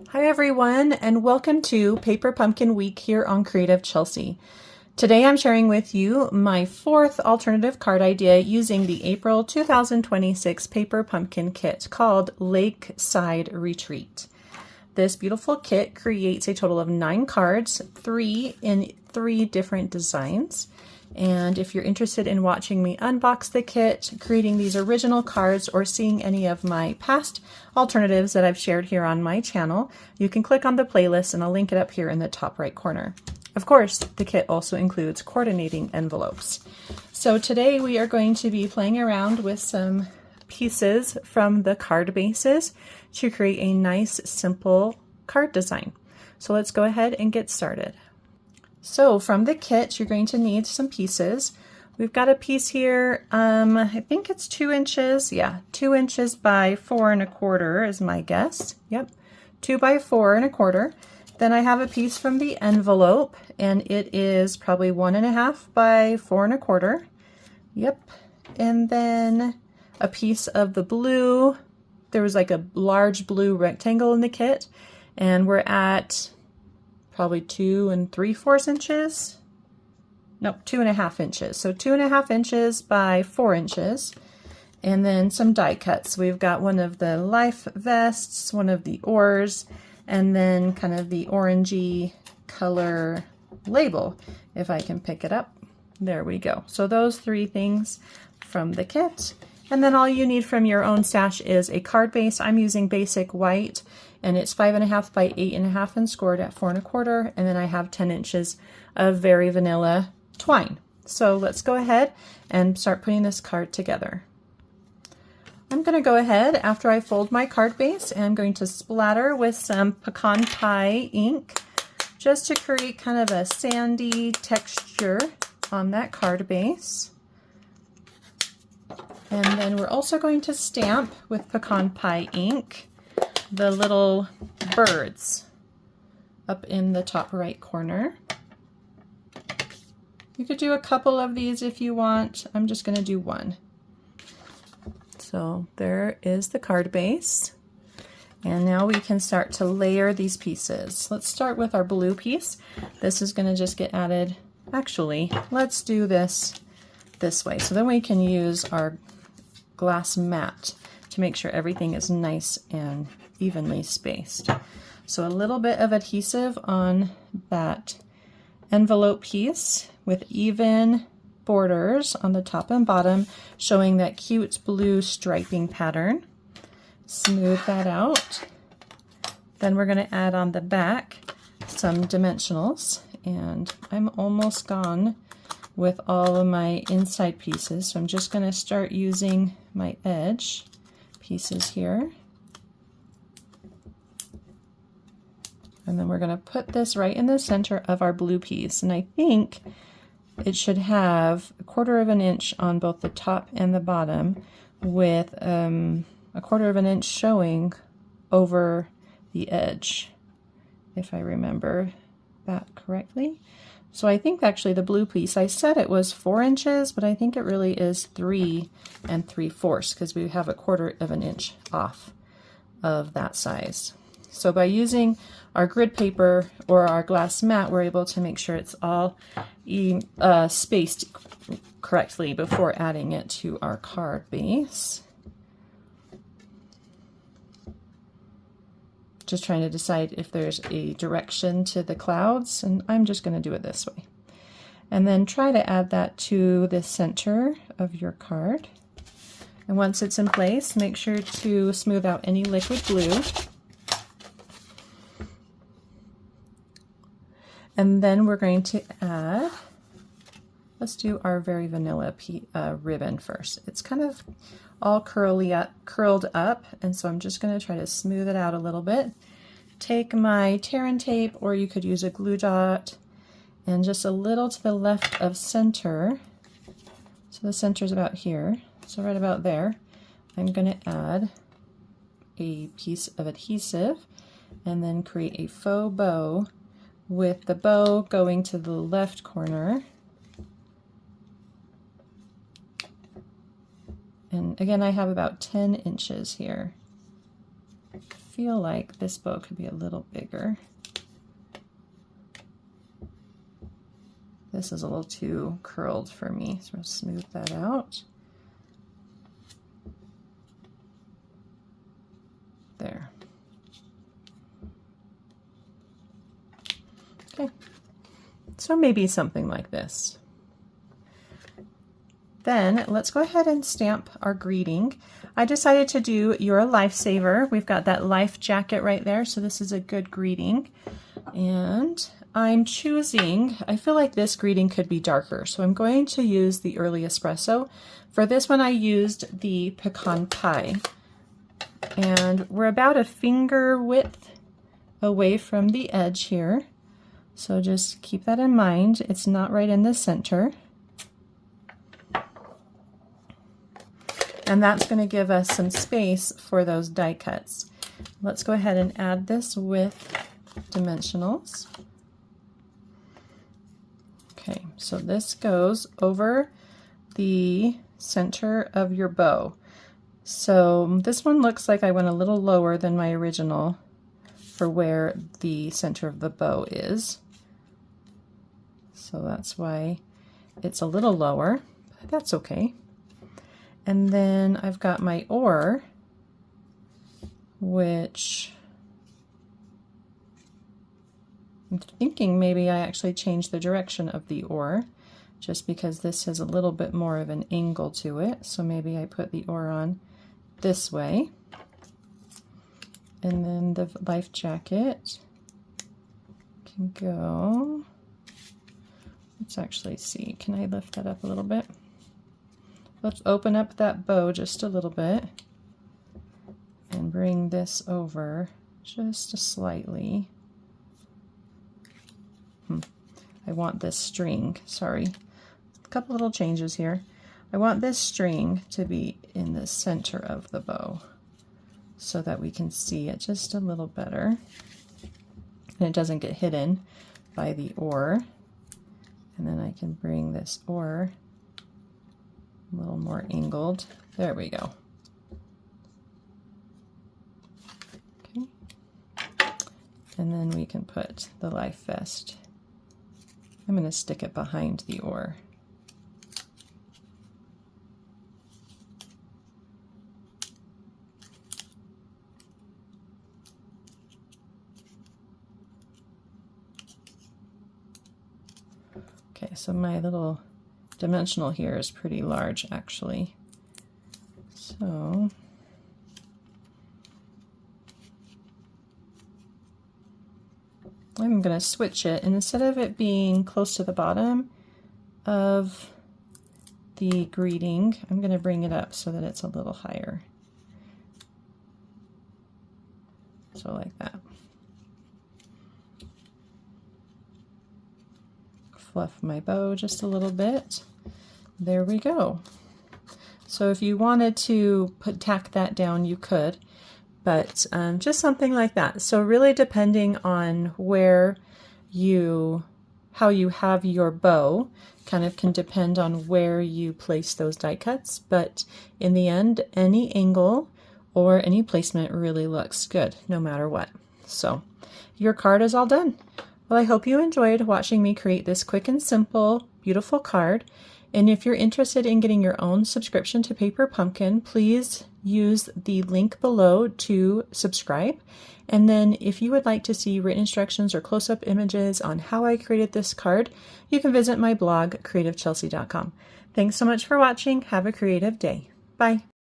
Hi everyone, and welcome to Paper Pumpkin Week here on Creative Chelsea. Today I'm sharing with you my fourth alternative card idea using the April 2026 Paper Pumpkin kit called Lakeside Retreat. This beautiful kit creates a total of 9 cards, 3 in 3 different designs. And if you're interested in watching me unbox the kit, creating these original cards, or seeing any of my past alternatives that I've shared here on my channel, you can click on the playlist and I'll link it up here in the top right corner. Of course, the kit also includes coordinating envelopes. So today we are going to be playing around with some pieces from the card bases to create a nice, simple card design. So let's go ahead and get started. So from the kit, you're going to need some pieces. We've got a piece here, I think it's 2 inches. Yeah, 2 inches by 4 1/4 is my guess. Yep, 2 by 4 1/4. Then I have a piece from the envelope, and it is probably 1 1/2 by 4 1/4. Yep, and then a piece of the blue. There was like a large blue rectangle in the kit, and we're at probably 2 3/4 inches. Nope, 2 1/2 inches. So 2 1/2 inches by 4 inches. And then some die cuts. We've got one of the life vests, one of the oars, and then kind of the orangey color label, if I can pick it up. There we go. So those 3 things from the kit. And then all you need from your own stash is a card base. I'm using basic white, and it's 5 1/2 by 8 1/2 and scored at 4 1/4. And then I have 10 inches of very vanilla twine. So let's go ahead and start putting this card together. I'm going to go ahead, after I fold my card base, and I'm going to splatter with some pecan pie ink just to create kind of a sandy texture on that card base. And then we're also going to stamp with pecan pie ink the little birds up in the top right corner. You could do a couple of these if you want. I'm just going to do one. So there is the card base. And now we can start to layer these pieces. Let's start with our blue piece. This is going to just get added. Actually, let's do this way. So then we can use our glass mat to make sure everything is nice and evenly spaced. So a little bit of adhesive on that envelope piece with even borders on the top and bottom, showing that cute blue striping pattern. Smooth that out. Then we're going to add on the back some dimensionals, and I'm almost gone with all of my inside pieces, so I'm just going to start using my edge pieces here. And then we're going to put this right in the center of our blue piece, and I think it should have 1/4 inch on both the top and the bottom, with 1/4 inch showing over the edge, if I remember that correctly. So I think actually the blue piece, I said it was 4 inches, but I think it really is 3 3/4, because we have 1/4 inch off of that size. So by using our grid paper or our glass mat, we're able to make sure it's all spaced correctly before adding it to our card base. Just trying to decide if there's a direction to the clouds, and I'm just going to do it this way. And then try to add that to the center of your card. And once it's in place, make sure to smooth out any liquid glue. And then we're going to add, let's do our very vanilla ribbon first. It's kind of all curled up, and so I'm just going to try to smooth it out a little bit. Take my tear and tape, or you could use a glue dot, and just a little to the left of center. So the center is about here, so right about there. I'm going to add a piece of adhesive and then create a faux bow, with the bow going to the left corner. And again, I have about 10 inches here. feel like this bow could be a little bigger. This is a little too curled for me, so I'll smooth that out. There. Okay, so maybe something like this. Then let's go ahead and stamp our greeting. I decided to do "You're a Lifesaver." We've got that life jacket right there, so this is a good greeting. And I'm choosing, I feel like this greeting could be darker, so I'm going to use the Early Espresso. For this one I used the Pecan Pie. And we're about a finger width away from the edge here. So just keep that in mind. It's not right in the center. And that's going to give us some space for those die cuts. Let's go ahead and add this with dimensionals. Okay, so this goes over the center of your bow. So this one looks like I went a little lower than my original for where the center of the bow is. So that's why it's a little lower, but that's okay. And then I've got my oar, which I'm thinking maybe I actually changed the direction of the oar just because this has a little bit more of an angle to it. So maybe I put the oar on this way. And then the life jacket can go, let's actually see, can I lift that up a little bit? Let's open up that bow just a little bit and bring this over just slightly. I want this string, sorry, a couple little changes here. I want this string to be in the center of the bow so that we can see it just a little better and it doesn't get hidden by the oar. And then I can bring this oar a little more angled. There we go. Okay. And then we can put the life vest. I'm going to stick it behind the oar. Okay, so my little dimensional here is pretty large actually. So I'm going to switch it, and instead of it being close to the bottom of the greeting, I'm going to bring it up so that it's a little higher. So like that. Fluff my bow just a little bit. There we go. So if you wanted to tack that down, you could, but just something like that. So really depending on where how you have your bow kind of can depend on where you place those die cuts, but in the end, any angle or any placement really looks good no matter what. So your card is all done. Well, I hope you enjoyed watching me create this quick and simple, beautiful card. And if you're interested in getting your own subscription to Paper Pumpkin, please use the link below to subscribe. And then if you would like to see written instructions or close-up images on how I created this card, you can visit my blog, creativechelsea.com. Thanks so much for watching. Have a creative day. Bye.